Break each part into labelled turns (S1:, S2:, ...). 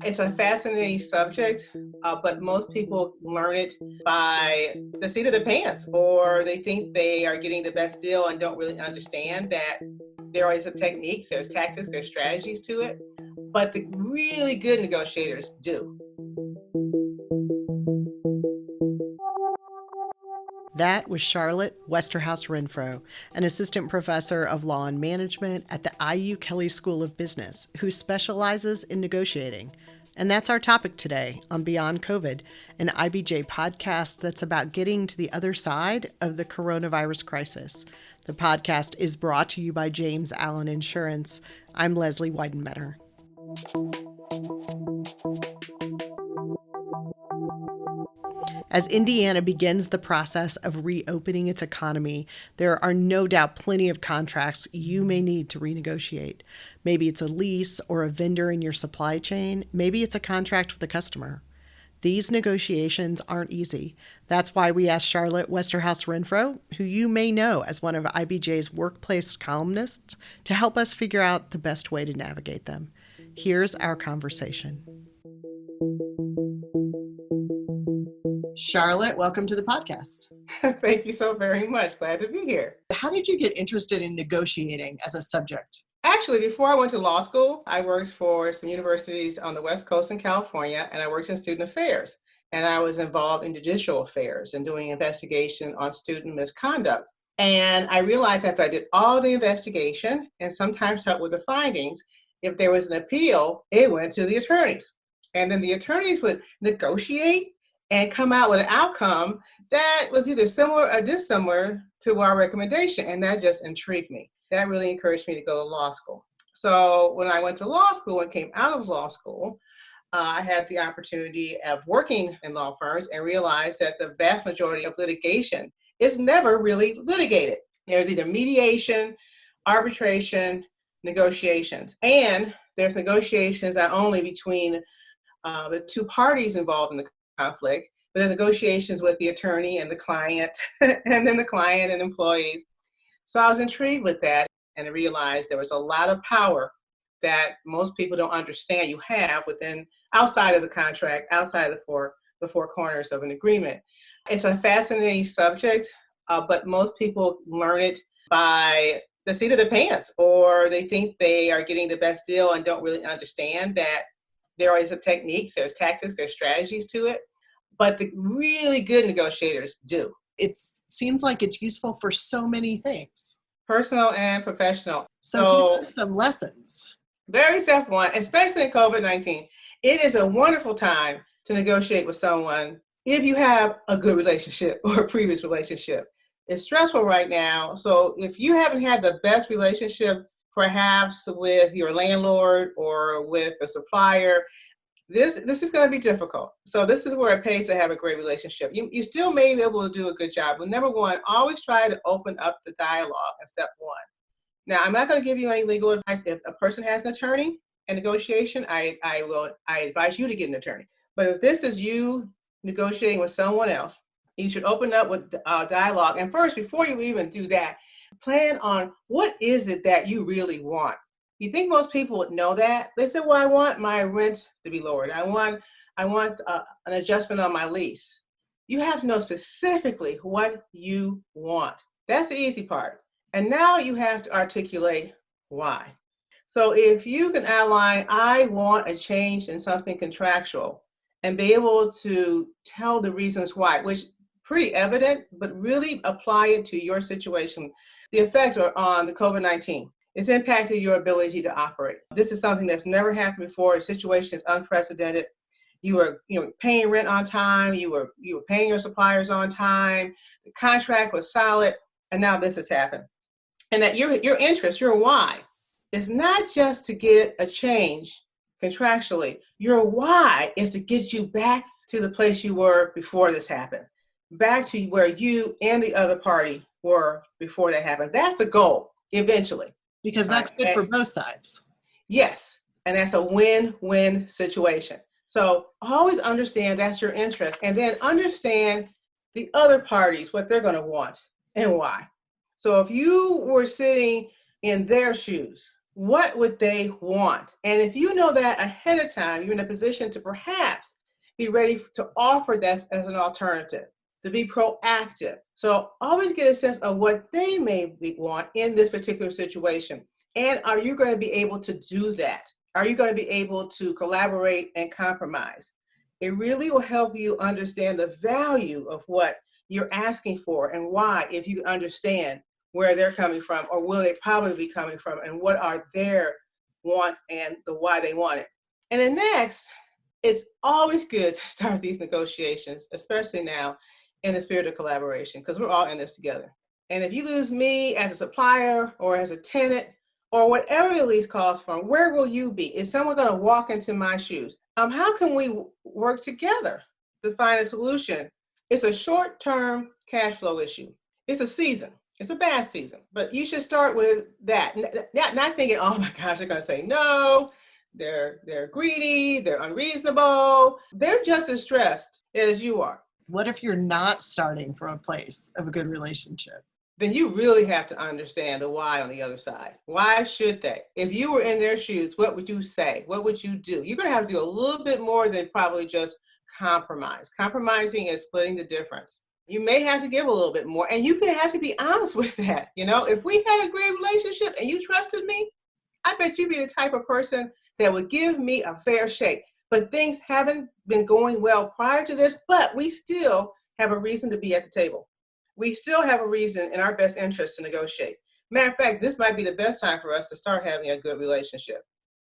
S1: It's a fascinating subject, but most people learn it by the seat of their pants, or they think they are getting the best deal and don't really understand that there is a techniques, there's tactics, there's strategies to it. But the really good negotiators do.
S2: That was Charlotte Westerhaus-Renfrow, an assistant professor of law and management at the IU Kelley School of Business, who specializes in negotiating. And that's our topic today on Beyond COVID, an IBJ podcast that's about getting to the other side of the coronavirus crisis. The podcast is brought to you by James Allen Insurance. I'm Leslie Weidenbetter. As Indiana begins the process of reopening its economy, there are no doubt plenty of contracts you may need to renegotiate. Maybe it's a lease or a vendor in your supply chain. Maybe it's a contract with a customer. These negotiations aren't easy. That's why we asked Charlotte Westerhaus-Renfrow, who you may know as one of IBJ's workplace columnists, to help us figure out the best way to navigate them. Here's our conversation. Charlotte, welcome to the podcast.
S1: Thank you so very much. Glad to be here.
S2: How did you get interested in negotiating as a subject?
S1: Actually, before I went to law school, I worked for some universities on the West Coast in California, and I worked in student affairs. And I was involved in judicial affairs and doing investigation on student misconduct. And I realized after I did all the investigation and sometimes helped with the findings, if there was an appeal, it went to the attorneys. And then the attorneys would negotiate and come out with an outcome that was either similar or dissimilar to our recommendation. And that just intrigued me. That really encouraged me to go to law school. So when I went to law school and came out of law school, I had the opportunity of working in law firms and realized that the vast majority of litigation is never really litigated. There's either mediation, arbitration, negotiations, and there's negotiations not only between the two parties involved in the conflict, but the negotiations with the attorney and the client, and then the client and employees. So I was intrigued with that and I realized there was a lot of power that most people don't understand you have outside of the contract, outside of the four corners of an agreement. It's a fascinating subject, but most people learn it by the seat of their pants, or they think they are getting the best deal and don't really understand that there is a techniques, there's tactics, there's strategies to it, but the really good negotiators do.
S2: It seems like it's useful for so many things.
S1: Personal and professional.
S2: So give us some lessons.
S1: Very step one, especially in COVID-19, it is a wonderful time to negotiate with someone if you have a good relationship or a previous relationship. It's stressful right now, so if you haven't had the best relationship, perhaps with your landlord or with a supplier, this is going to be difficult. So this is where it pays to have a great relationship. You still may be able to do a good job, but number one, always try to open up the dialogue in step one. Now, I'm not going to give you any legal advice. If a person has an attorney and negotiation, I advise you to get an attorney. But if this is you negotiating with someone else, you should open up with dialogue. And first, before you even do that, plan on what is it that you really want. You think most people would know that? They say, well, I want my rent to be lowered. I want an adjustment on my lease. You have to know specifically what you want. That's the easy part. And now you have to articulate why. So if you can outline, I want a change in something contractual, and be able to tell the reasons why, which pretty evident, but really apply it to your situation. The effects are on the COVID-19. It's impacted your ability to operate. This is something that's never happened before. The situation is unprecedented. You were paying rent on time. You were paying your suppliers on time. The contract was solid, and now this has happened. And that your interest, your why, is not just to get a change contractually. Your why is to get you back to the place you were before this happened, back to where you and the other party were before that happened. That's the goal, eventually.
S2: Because that's good for both sides.
S1: Yes, and that's a win-win situation. So always understand that's your interest, and then understand the other parties, what they're going to want and why. So if you were sitting in their shoes, What would they want? And if you know that ahead of time, you're in a position to perhaps be ready to offer that as an alternative, to be proactive. So always get a sense of what they want in this particular situation. And are you going to be able to do that? Are you going to be able to collaborate and compromise? It really will help you understand the value of what you're asking for and why, if you understand where they're coming from, or will they probably be coming from, and what are their wants and the why they want it. And then next, it's always good to start these negotiations, especially now in the spirit of collaboration, because we're all in this together. And if you lose me as a supplier or as a tenant or whatever the lease calls for, where will you be? Is someone going to walk into my shoes? How can we work together to find a solution? It's a short-term cash flow issue. It's a season. It's a bad season, but you should start with that. Not thinking, oh my gosh, they're going to say no. They're greedy. They're unreasonable. They're just as stressed as you are.
S2: What if you're not starting from a place of a good relationship?
S1: Then you really have to understand the why on the other side. Why should they? If you were in their shoes, what would you say? What would you do? You're going to have to do a little bit more than probably just compromise. Compromising is splitting the difference. You may have to give a little bit more, and you can have to be honest with that. If we had a great relationship and you trusted me, I bet you'd be the type of person that would give me a fair shake. But things haven't been going well prior to this, but we still have a reason to be at the table. We still have a reason in our best interest to negotiate. Matter of fact, this might be the best time for us to start having a good relationship.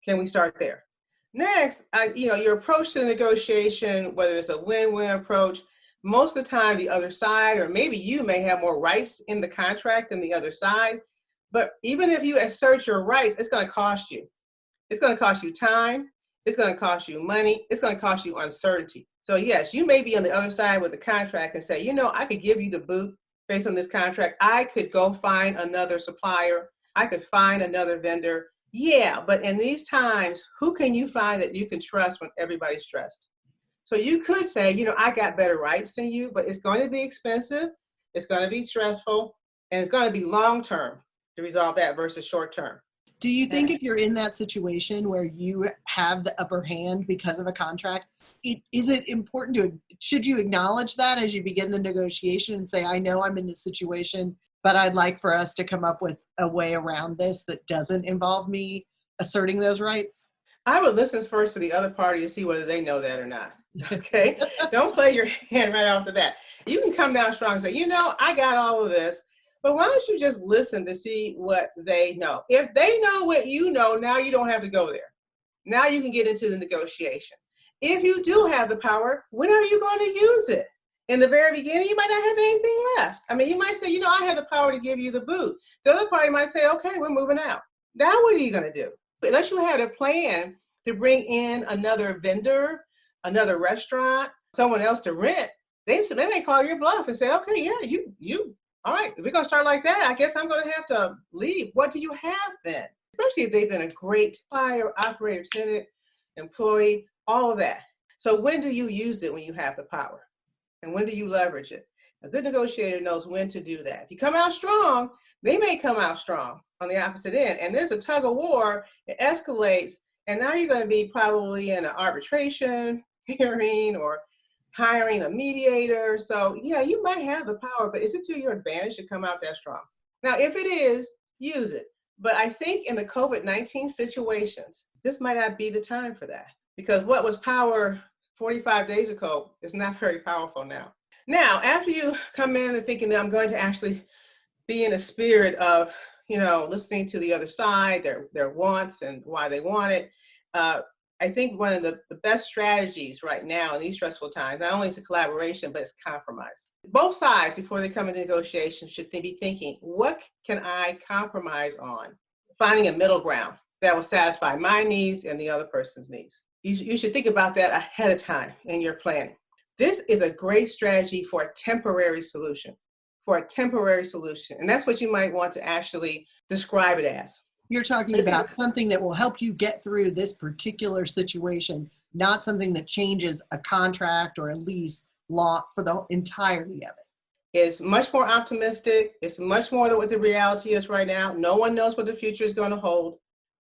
S1: Can we start there? Next, your approach to the negotiation, whether it's a win-win approach, most of the time the other side, or maybe you may have more rights in the contract than the other side. But even if you assert your rights, it's going to cost you. It's going to cost you time. It's going to cost you money. It's going to cost you uncertainty. So yes, you may be on the other side with the contract and say, I could give you the boot based on this contract. I could go find another supplier. I could find another vendor. Yeah, but in these times, who can you find that you can trust when everybody's stressed? So you could say, I got better rights than you, but it's going to be expensive. It's going to be stressful, and it's going to be long-term to resolve that versus short-term.
S2: Do you think if you're in that situation where you have the upper hand because of a contract, is it important should you acknowledge that as you begin the negotiation and say, I know I'm in this situation, but I'd like for us to come up with a way around this that doesn't involve me asserting those rights?
S1: I would listen first to the other party to see whether they know that or not. Okay? Don't play your hand right off the bat. You can come down strong and say, I got all of this. But why don't you just listen to see what they know? If they know what you know, now you don't have to go there. Now you can get into the negotiations. If you do have the power, when are you going to use it? In the very beginning, you might not have anything left. You might say, I have the power to give you the boot. The other party might say, okay, we're moving out. Now what are you going to do? Unless you had a plan to bring in another vendor, another restaurant, someone else to rent, they may call your bluff and say, okay, yeah, you. All right, if we're going to start like that, I guess I'm going to have to leave. What do you have then? Especially if they've been a great supplier, operator, tenant, employee, all of that. So when do you use it when you have the power? And when do you leverage it? A good negotiator knows when to do that. If you come out strong, they may come out strong on the opposite end. And there's a tug of war, it escalates, and now you're going to be probably in an arbitration hearing or hiring a mediator. So yeah, you might have the power, but is it to your advantage to come out that strong? Now, if it is, use it. But I think in the COVID-19 situations, this might not be the time for that, because what was power 45 days ago is not very powerful now. Now, after you come in and thinking that I'm going to actually be in a spirit of, listening to the other side, their wants and why they want it, I think one of the best strategies right now in these stressful times, not only is it collaboration, but it's compromise. Both sides, before they come into negotiation, should be thinking, what can I compromise on? Finding a middle ground that will satisfy my needs and the other person's needs. You should think about that ahead of time in your planning. This is a great strategy for a temporary solution, And that's what you might want to actually describe it as.
S2: You're talking about something that will help you get through this particular situation, not something that changes a contract or a lease law for the entirety of it.
S1: It's much more optimistic. It's much more than what the reality is right now. No one knows what the future is going to hold.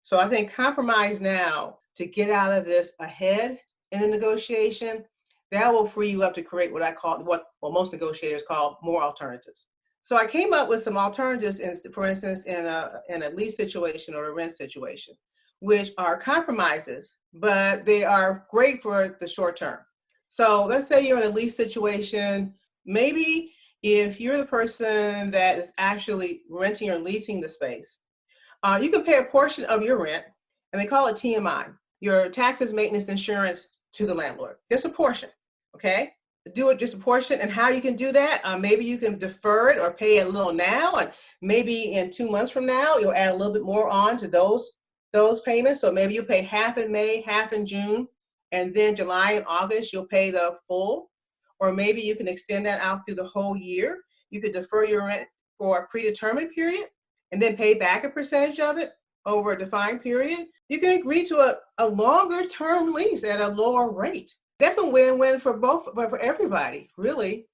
S1: So I think compromise now to get out of this ahead in the negotiation, that will free you up to create what I call, what most negotiators call more alternatives. So I came up with some alternatives, for instance, in a lease situation or a rent situation, which are compromises, but they are great for the short term. So let's say you're in a lease situation. Maybe if you're the person that is actually renting or leasing the space, you can pay a portion of your rent, and they call it TMI, your taxes, maintenance, insurance, to the landlord. Just a portion, okay? Do it just a portion, and how you can do that, maybe you can defer it or pay a little now, and maybe in 2 months from now, you'll add a little bit more on to those payments. So maybe you pay half in May, half in June, and then July and August, you'll pay the full. Or maybe you can extend that out through the whole year. You could defer your rent for a predetermined period and then pay back a percentage of it over a defined period. You can agree to a longer term lease at a lower rate. That's a win-win for for everybody, really.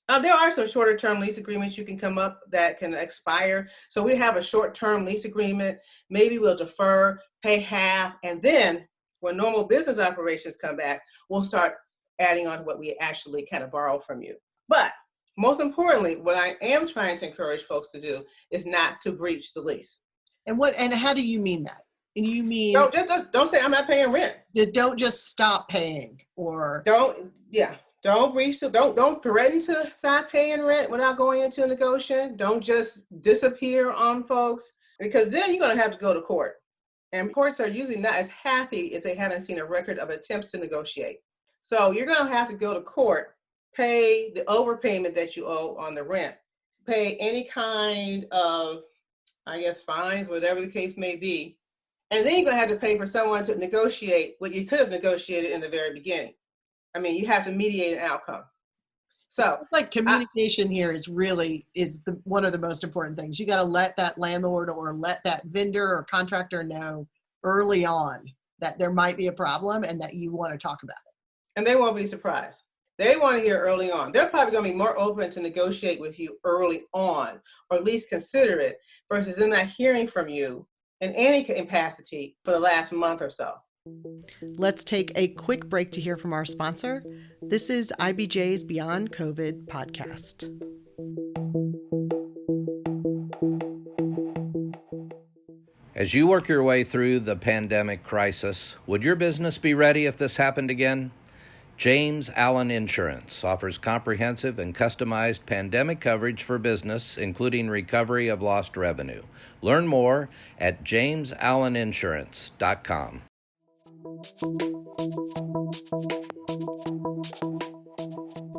S1: There are some shorter term lease agreements you can come up that can expire. So we have a short term lease agreement. Maybe we'll defer, pay half, and then when normal business operations come back, we'll start adding on what we actually kind of borrow from you. But most importantly, what I am trying to encourage folks to do is not to breach the lease.
S2: And how do you mean that? And you mean
S1: don't say I'm not paying rent.
S2: Don't just stop paying, or
S1: don't breach the, don't threaten to stop paying rent without going into a negotiation. Don't just disappear on folks, because then you're going to have to go to court. And courts are usually not as happy if they haven't seen a record of attempts to negotiate. So you're going to have to go to court, pay the overpayment that you owe on the rent, pay any kind of, I guess, fines, whatever the case may be. And then you're going to have to pay for someone to negotiate what you could have negotiated in the very beginning. I mean, you have to mediate an outcome. So
S2: like communication here is one of the most important things. You got to let that landlord or let that vendor or contractor know early on that there might be a problem and that you want to talk about it.
S1: And they won't be surprised. They want to hear early on. They're probably going to be more open to negotiate with you early on, or at least consider it, versus them not hearing from you in any capacity for the last month or so.
S2: Let's take a quick break to hear from our sponsor. This is IBJ's Beyond COVID podcast.
S3: As you work your way through the pandemic crisis, would your business be ready if this happened again? James Allen Insurance offers comprehensive and customized pandemic coverage for business, including recovery of lost revenue. Learn more at jamesalleninsurance.com.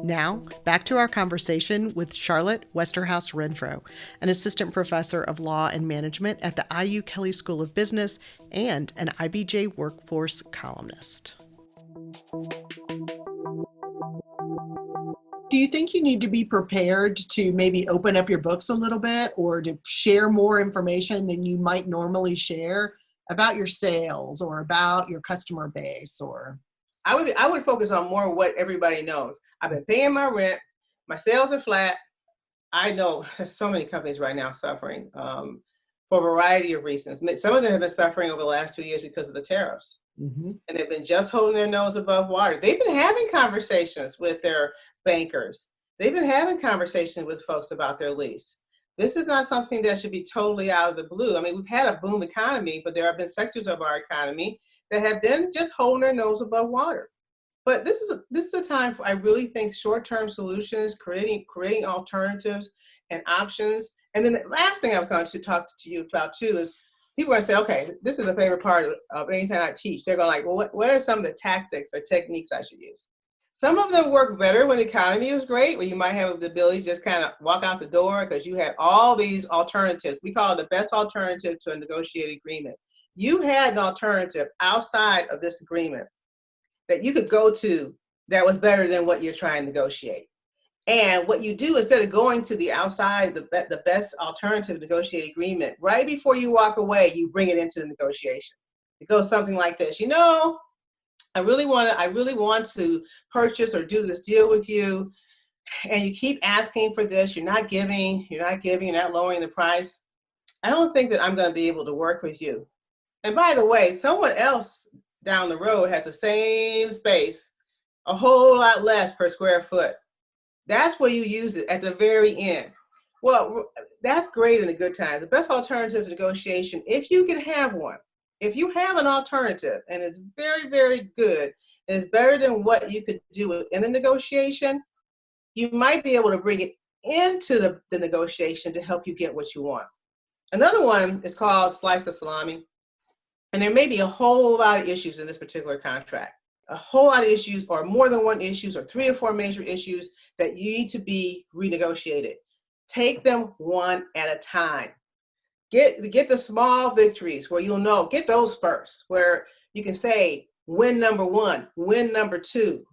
S2: Now, back to our conversation with Charlotte Westerhaus-Renfrow, an assistant professor of law and management at the IU Kelley School of Business and an IBJ workforce columnist. Do you think you need to be prepared to maybe open up your books a little bit, or to share more information than you might normally share about your sales or about your customer base? Or
S1: I would focus on more what everybody knows. I've been paying my rent. My sales are flat. I know there's so many companies right now suffering for a variety of reasons. Some of them have been suffering over the last 2 years because of the tariffs. Mm-hmm. And they've been just holding their nose above water. They've been having conversations with their bankers. They've been having conversations with folks about their lease. This is not something that should be totally out of the blue. I mean, we've had a boom economy, but there have been sectors of our economy that have been just holding their nose above water. But this is a time for, I really think, short-term solutions, creating alternatives and options. And then the last thing I was going to talk to you about too is, people are going to say, okay, this is a favorite part of anything I teach. They're going like, well, what are some of the tactics or techniques I should use? Some of them work better when the economy was great, where you might have the ability to just kind of walk out the door because you had all these alternatives. We call it the best alternative to a negotiated agreement. You had an alternative outside of this agreement that you could go to that was better than what you're trying to negotiate. And what you do, instead of going to the outside, the best alternative negotiated agreement, right before you walk away, you bring it into the negotiation. It goes something like this: I really want to purchase or do this deal with you, and you keep asking for this. You're not giving, you're not lowering the price. I don't think that I'm going to be able to work with you. And by the way, someone else down the road has the same space, a whole lot less per square foot. That's where you use it at the very end. Well, that's great in the good times. The best alternative to negotiation, if you can have one, if you have an alternative and it's very, very good, and it's better than what you could do in the negotiation, you might be able to bring it into the negotiation to help you get what you want. Another one is called slice of salami. And there may be a whole lot of issues in this particular contract. A whole lot of issues, or more than one issues, or 3 or 4 major issues that need to be renegotiated. Take them one at a time. Get the small victories where you'll know, get those first, where you can say, win number 1, win number 2.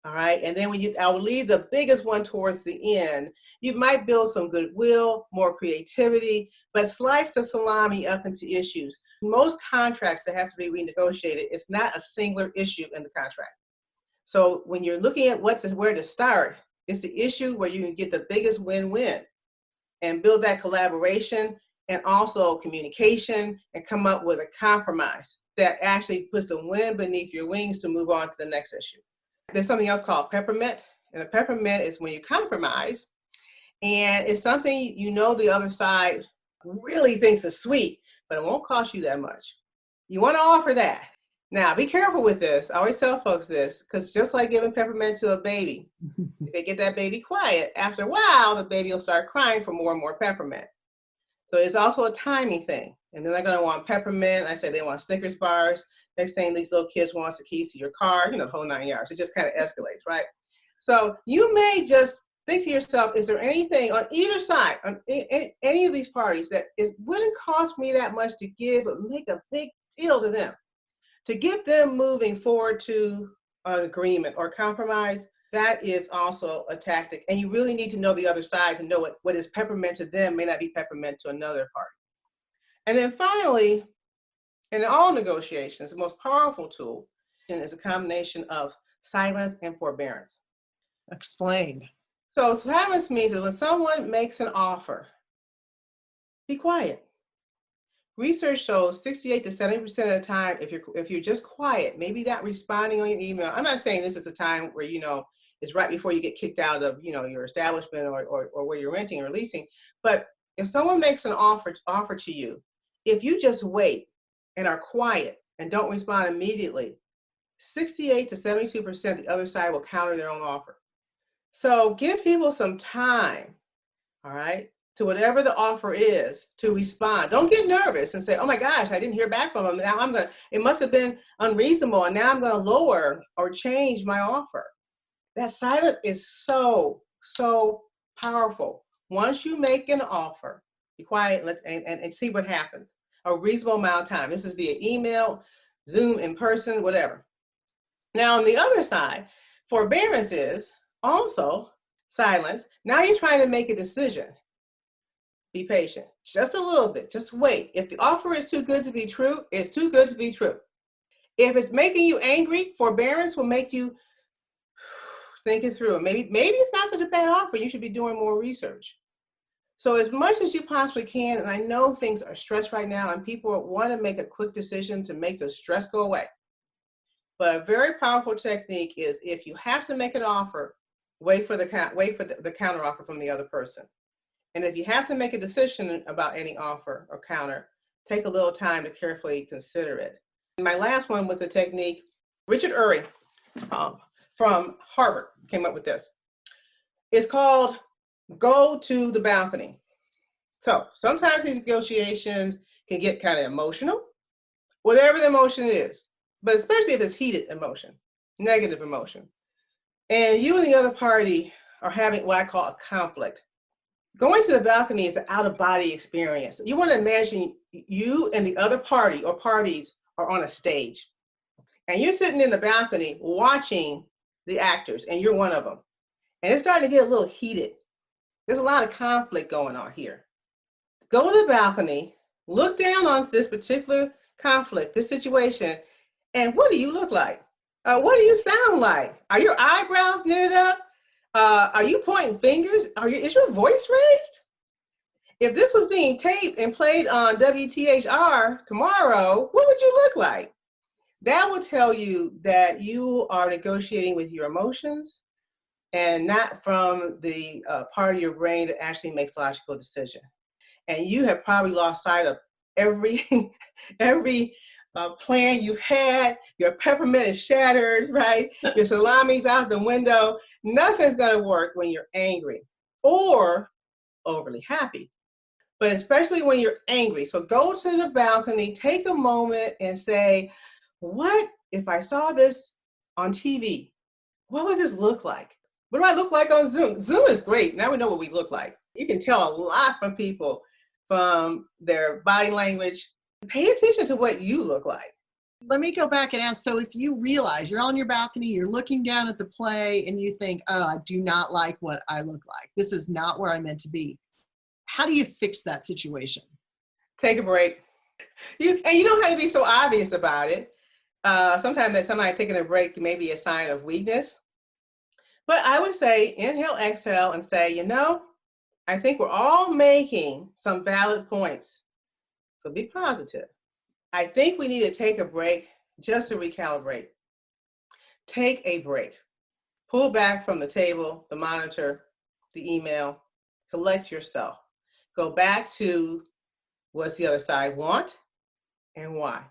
S1: All right. And then I will leave the biggest one towards the end. You might build some goodwill, more creativity, but slice the salami up into issues. Most contracts that have to be renegotiated, it's not a singular issue in the contract. So when you're looking at where to start, it's the issue where you can get the biggest win-win and build that collaboration and also communication and come up with a compromise that actually puts the wind beneath your wings to move on to the next issue. There's something else called peppermint, and a peppermint is when you compromise, and it's something you know the other side really thinks is sweet, but it won't cost you that much. You want to offer that. Now, be careful with this. I always tell folks this, because just like giving peppermint to a baby, if they get that baby quiet, after a while, the baby will start crying for more and more peppermint. So it's also a timing thing. And then they're going to want peppermint. I say they want Snickers bars. Next thing, these little kids want the keys to your car, the whole 9 yards. It just kind of escalates, right? So you may just think to yourself, is there anything on either side, on any of these parties that wouldn't cost me that much to give, but make a big deal to them, to get them moving forward to an agreement or compromise? That is also a tactic. And you really need to know the other side to know what is peppermint to them may not be peppermint to another party. And then finally, in all negotiations, the most powerful tool is a combination of silence and forbearance.
S2: Explain.
S1: So silence means that when someone makes an offer, be quiet. Research shows 68 to 70% of the time, if you're just quiet, maybe not responding on your email. I'm not saying this is the time where, it's right before you get kicked out of, your establishment or where you're renting or leasing. But if someone makes an offer to you, if you just wait and are quiet and don't respond immediately, 68 to 72% the other side will counter their own offer. So give people some time, all right, to whatever the offer is to respond. Don't get nervous and say, oh my gosh, I didn't hear back from them. Now it must have been unreasonable, and now I'm going to lower or change my offer. That silence is so, so powerful. Once you make an offer, be quiet and see what happens. A reasonable amount of time. This is via email, Zoom, in person, whatever. Now, on the other side, forbearance is also silence. Now you're trying to make a decision. Be patient. Just a little bit. Just wait. If the offer is too good to be true, it's too good to be true. If it's making you angry, forbearance will make you think it through. Maybe it's not such a bad offer. You should be doing more research. So as much as you possibly can, and I know things are stressed right now and people want to make a quick decision to make the stress go away. But a very powerful technique is, if you have to make an offer, wait for the counter offer from the other person. And if you have to make a decision about any offer or counter, take a little time to carefully consider it. And my last one with the technique, Richard Ury from Harvard came up with this. It's called go to the balcony. So sometimes these negotiations can get kind of emotional, whatever the emotion is, but especially if it's heated emotion, negative emotion. And you and the other party are having what I call a conflict. Going to the balcony is an out-of-body experience. You want to imagine you and the other party or parties are on a stage, and you're sitting in the balcony watching the actors, and you're one of them. And it's starting to get a little heated. There's a lot of conflict going on here. Go to the balcony, look down on this particular conflict, this situation, and what do you look like? What do you sound like? Are your eyebrows knitted up? Are you pointing fingers? Is your voice raised? If this was being taped and played on WTHR tomorrow, what would you look like? That will tell you that you are negotiating with your emotions and not from the part of your brain that actually makes logical decision. And you have probably lost sight of every every plan you had. Your peppermint is shattered, right? Your salami's out the window. Nothing's going to work when you're angry or overly happy, but especially when you're angry. So go to the balcony, take a moment and say, what if I saw this on TV? What would this look like? What do I look like on Zoom? Zoom is great. Now we know what we look like. You can tell a lot from people, from their body language. Pay attention to what you look like.
S2: Let me go back and ask, so if you realize you're on your balcony, you're looking down at the play and you think, oh, I do not like what I look like. This is not where I'm meant to be. How do you fix that situation?
S1: Take a break. You don't have to be so obvious about it. Sometimes that somebody taking a break may be a sign of weakness. But I would say inhale, exhale, and say, I think we're all making some valid points. So be positive. I think we need to take a break just to recalibrate. Take a break. Pull back from the table, the monitor, the email. Collect yourself. Go back to what's the other side want and why.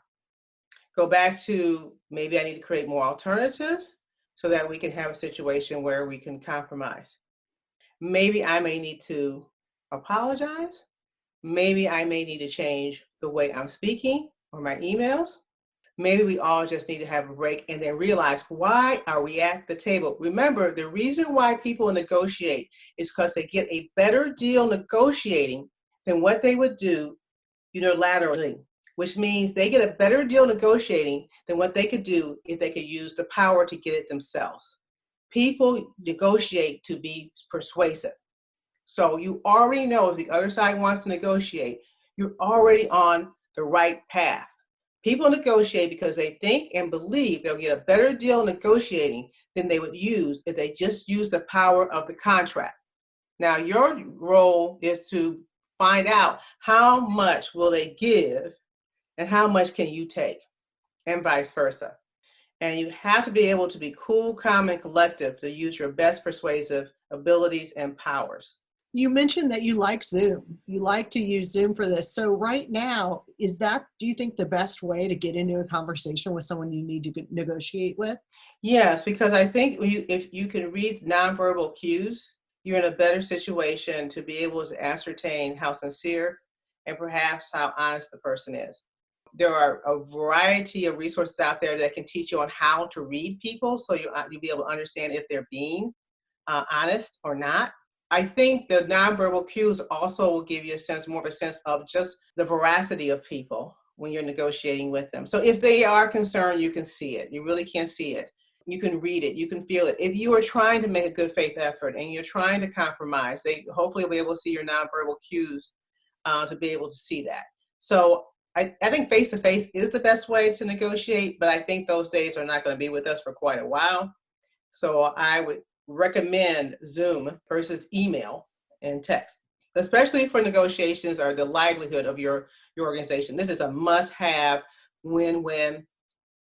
S1: Go back to maybe I need to create more alternatives so that we can have a situation where we can compromise. Maybe I may need to apologize. Maybe I may need to change the way I'm speaking or my emails. Maybe we all just need to have a break and then realize, why are we at the table? Remember, the reason why people negotiate is because they get a better deal negotiating than what they would do unilaterally, which means they get a better deal negotiating than what they could do if they could use the power to get it themselves. People negotiate to be persuasive. So you already know if the other side wants to negotiate, you're already on the right path. People negotiate because they think and believe they'll get a better deal negotiating than they would use if they just use the power of the contract. Now, your role is to find out how much will they give and how much can you take, and vice versa. And you have to be able to be cool, calm, and collective to use your best persuasive abilities and powers.
S2: You mentioned that you like Zoom. You like to use Zoom for this. So right now, do you think the best way to get into a conversation with someone you need to negotiate with?
S1: Yes, because I think if you can read nonverbal cues, you're in a better situation to be able to ascertain how sincere and perhaps how honest the person is. There are a variety of resources out there that can teach you on how to read people, so you'll be able to understand if they're being honest or not. I think the nonverbal cues also will give you more of a sense of just the veracity of people when you're negotiating with them. So if they are concerned, you can see it. You really can see it. You can read it. You can feel it. If you are trying to make a good faith effort and you're trying to compromise, they hopefully will be able to see your nonverbal cues to be able to see that. So I think face-to-face is the best way to negotiate, but I think those days are not going to be with us for quite a while. So I would recommend Zoom versus email and text, especially for negotiations or the livelihood of your organization. This is a must-have win-win.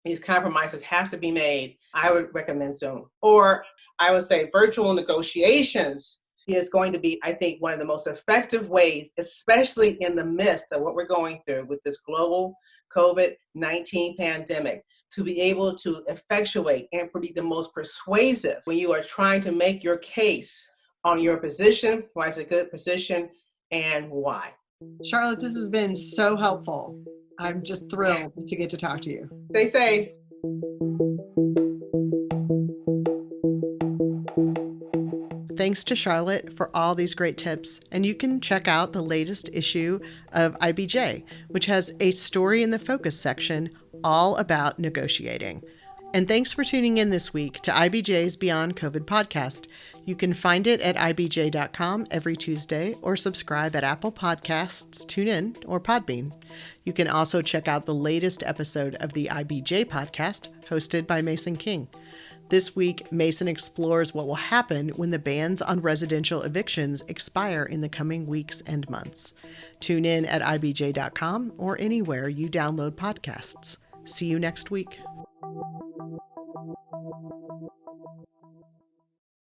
S1: These compromises have to be made. I would recommend Zoom. Or I would say virtual negotiations is going to be, I think, one of the most effective ways, especially in the midst of what we're going through with this global COVID-19 pandemic, to be able to effectuate and be the most persuasive when you are trying to make your case on your position, why it's a good position, and why.
S2: Charlotte, this has been so helpful. I'm just thrilled to get to talk to you.
S1: They say.
S2: Thanks to Charlotte for all these great tips. And you can check out the latest issue of IBJ, which has a story in the focus section all about negotiating. And thanks for tuning in this week to IBJ's Beyond COVID podcast. You can find it at ibj.com every Tuesday or subscribe at Apple Podcasts, TuneIn, or Podbean. You can also check out the latest episode of the IBJ podcast hosted by Mason King. This week, Mason explores what will happen when the bans on residential evictions expire in the coming weeks and months. Tune in at ibj.com or anywhere you download podcasts. See you next week.